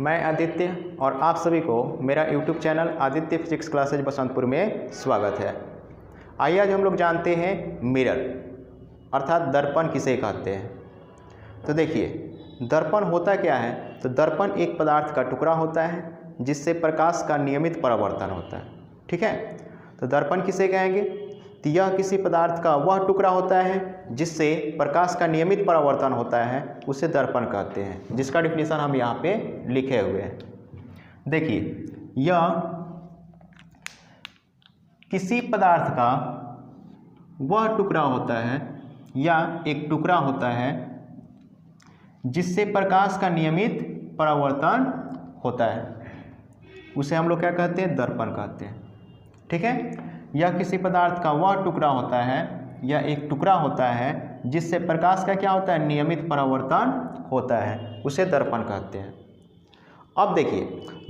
मैं आदित्य और आप सभी को मेरा YouTube channel Aditya physics classes Basantpur में स्वागत है। आइए आज हम लोग जानते हैं मिरर अर्थात दर्पण किसे कहते हैं। तो देखिए, दर्पण होता क्या है। तो दर्पण एक पदार्थ का टुकड़ा होता है जिससे प्रकाश का नियमित परावर्तन होता है। ठीक है, तो दर्पण किसे कहेंगे। तो यह किसी पदार्थ का वह टुकड़ा होता है जिससे प्रकाश का नियमित परावर्तन होता है, उसे दर्पण कहते हैं, जिसका डिफिनीशन हम यहाँ पे लिखे हुए हैं। देखिए, यह किसी पदार्थ का वह टुकड़ा होता है या एक टुकड़ा होता है जिससे प्रकाश का नियमित परावर्तन होता है, उसे हम लोग क्या कहते हैं, दर्पण कहते हैं। ठीक है, यह किसी पदार्थ का वह टुकड़ा होता है या एक टुकड़ा होता है जिससे प्रकाश का क्या होता है, नियमित परावर्तन होता है, उसे दर्पण कहते हैं। अब देखिए,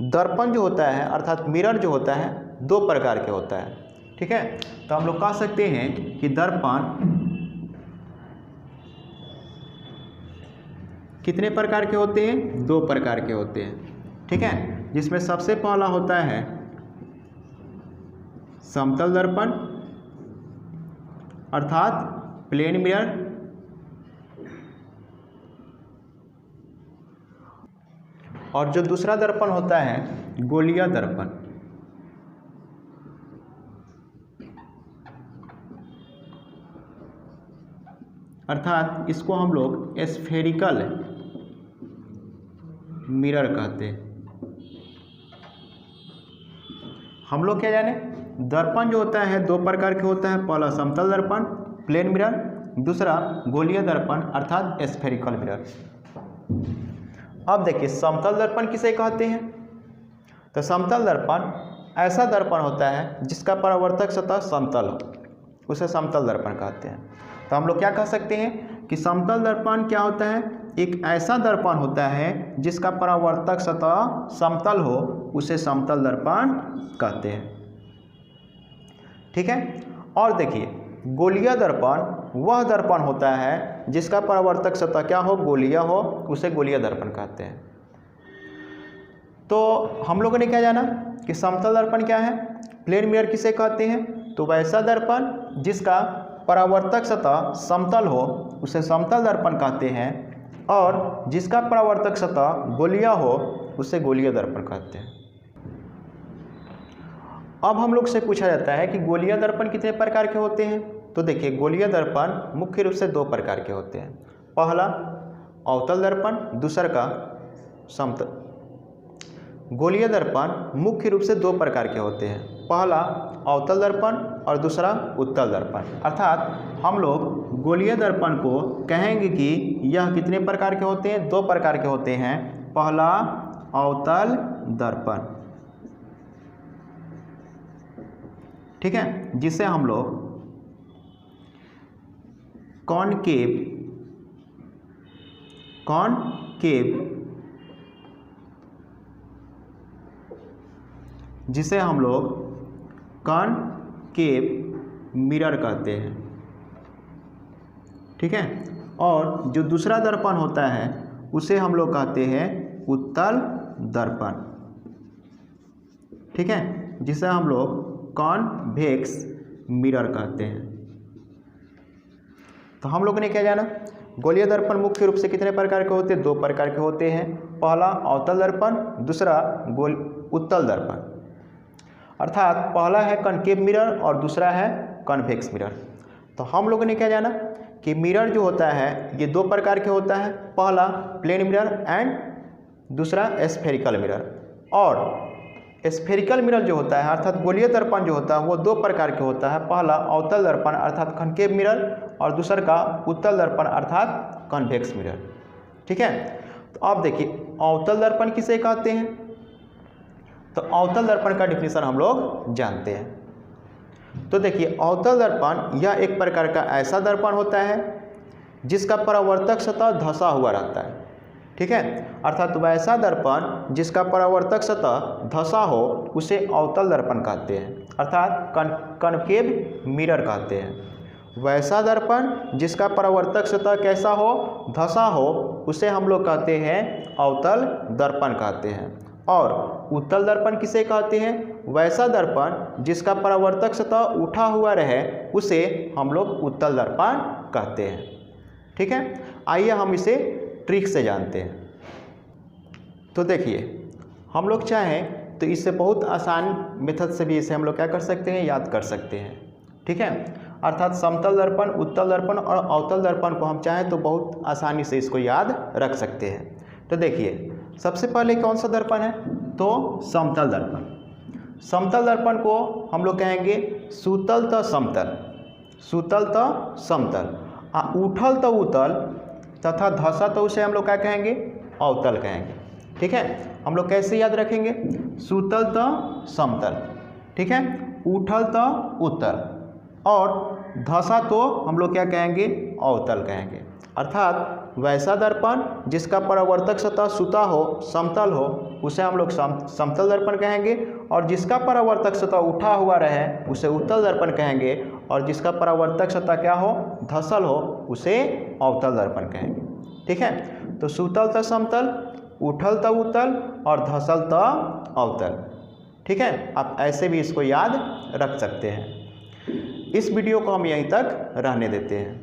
दर्पण जो होता है अर्थात मिरर जो होता है दो प्रकार के होता है। ठीक है, तो हम लोग कह सकते हैं कि दर्पण कितने प्रकार के होते हैं, दो प्रकार के होते हैं। ठीक है, जिसमें सबसे पहला होता है समतल दर्पण अर्थात प्लेन मिरर, और जो दूसरा दर्पण होता है गोलीय दर्पण। अर्थात इसको हम लोग स्फेरिकल मिरर कहते हैं। हम लोग क्या जाने, दर्पण जो होता है दो प्रकार के होता है, पहला समतल दर्पण प्लेन मिरर, दूसरा गोलीय दर्पण अर्थात स्फेरिकल मिरर। अब देखिए, समतल दर्पण किसे कहते हैं। तो समतल दर्पण ऐसा दर्पण होता है जिसका परावर्तक सतह समतल हो, उसे समतल दर्पण कहते हैं। तो हम लोग क्या कह सकते हैं कि समतल दर्पण क्या होता है, एक ऐसा दर्पण होता है जिसका परावर्तक सतह समतल हो, उसे समतल दर्पण कहते हैं। ठीक है, और देखिए, गोलीय दर्पण वह दर्पण होता है जिसका परावर्तक सतह क्या हो, गोलीय हो, उसे गोलीय दर्पण कहते हैं। तो हम लोगों ने क्या जाना कि समतल दर्पण क्या है, प्लेन मिरर किसे कहते हैं। तो वैसा दर्पण जिसका परावर्तक सतह समतल हो, उसे समतल दर्पण कहते हैं, और जिसका परावर्तक सतह गोलीय हो, उसे गोलीय दर्पण कहते हैं। अब हम लोग से पूछा जाता है कि गोलीय दर्पण कितने प्रकार के होते हैं। तो देखिए, गोलीय दर्पण मुख्य रूप से दो प्रकार के होते हैं, पहला अवतल दर्पण, दूसरा का समतल। गोलीय दर्पण मुख्य रूप से दो प्रकार के होते हैं, पहला अवतल दर्पण और दूसरा उत्तल दर्पण। अर्थात हम लोग गोलीय दर्पण को कहेंगे कि यह कितने प्रकार के होते हैं, दो प्रकार के होते हैं। पहला अवतल दर्पण, ठीक है, जिसे हम लोग कॉनकेव जिसे हम लोग कॉनकेव मिरर कहते हैं। ठीक है, और जो दूसरा दर्पण होता है उसे हम लोग कहते हैं उत्तल दर्पण। ठीक है, जिसे हम लोग कॉन्वेक्स मिरर कहते हैं। तो हम लोगों ने क्या जाना, गोलीय दर्पण मुख्य रूप से कितने प्रकार के होते हैं, दो प्रकार के होते हैं, पहला अवतल दर्पण, दूसरा उत्तल दर्पण। अर्थात पहला है कॉनकेव मिरर और दूसरा है कॉन्वेक्स मिरर। तो हम लोगों ने क्या जाना कि मिरर जो होता है ये दो प्रकार के होता है, पहला प्लेन मिरर एंड दूसरा स्फेरिकल मिरर। और स्फेरिकल मिरर जो होता है अर्थात गोलीय दर्पण जो होता है वो दो प्रकार के होता है, पहला अवतल दर्पण अर्थात कॉनकेव मिरर और दूसरा का उत्तल दर्पण अर्थात कॉन्वेक्स मिरर। ठीक है, तो अब देखिए, अवतल दर्पण किसे कहते हैं। तो अवतल दर्पण का डिफिनीशन हम लोग जानते हैं। तो देखिए, अवतल दर्पण यह एक प्रकार का ऐसा दर्पण होता है जिसका परावर्तक सतह धंसा हुआ रहता है। ठीक है, अर्थात वैसा दर्पण जिसका परावर्तक सतह धंसा हो, उसे अवतल दर्पण कहते हैं, अर्थात कॉनकेव मिरर कहते हैं। वैसा दर्पण जिसका परावर्तक सतह कैसा हो, धंसा हो, उसे हम लोग कहते हैं अवतल दर्पण कहते हैं। और उत्तल दर्पण किसे कहते हैं? वैसा दर्पण जिसका परावर्तक सतह उठा हुआ रहे उसे हम लोग उत्तल दर्पण कहते हैं। ठीक है, आइए हम इसे ट्रिक से जानते हैं। तो देखिए, हम लोग चाहें तो इससे बहुत आसान मेथड से भी इसे हम लोग क्या कर सकते हैं, याद कर सकते हैं। ठीक है, अर्थात समतल दर्पण, उत्तल दर्पण और अवतल दर्पण को हम चाहें तो बहुत आसानी से इसको याद रख सकते हैं। तो देखिए, सबसे पहले कौन सा दर्पण है? तो समतल दर्पण। समतल दर्पण को हम लोग कहेंगे सुतल त समतल, सुतल त समतल। उठल त उतल तथा धंसा तो उसे हम लोग क्या कहेंगे, अवतल कहेंगे। ठीक है, हम लोग कैसे याद रखेंगे? सुतल त समतल, ठीक है, उठल त उत्तल और धंसा तो हम लोग क्या कहेंगे, अवतल कहेंगे। अर्थात वैसा दर्पण जिसका परावर्तक सतह सुता हो, समतल हो, उसे हम लोग समतल दर्पण कहेंगे। और जिसका परावर्तक सतह उठा हुआ रहे उसे उत्तल दर्पण कहेंगे। और जिसका परावर्तक सतह क्या हो, धंसल हो, उसे अवतल दर्पण कहेंगे। ठीक है, तो सुतल त समतल, उठल त उत्तल और धंसल त अवतल। ठीक है, आप ऐसे भी इसको याद रख सकते हैं। इस वीडियो को हम यहीं तक रहने देते हैं।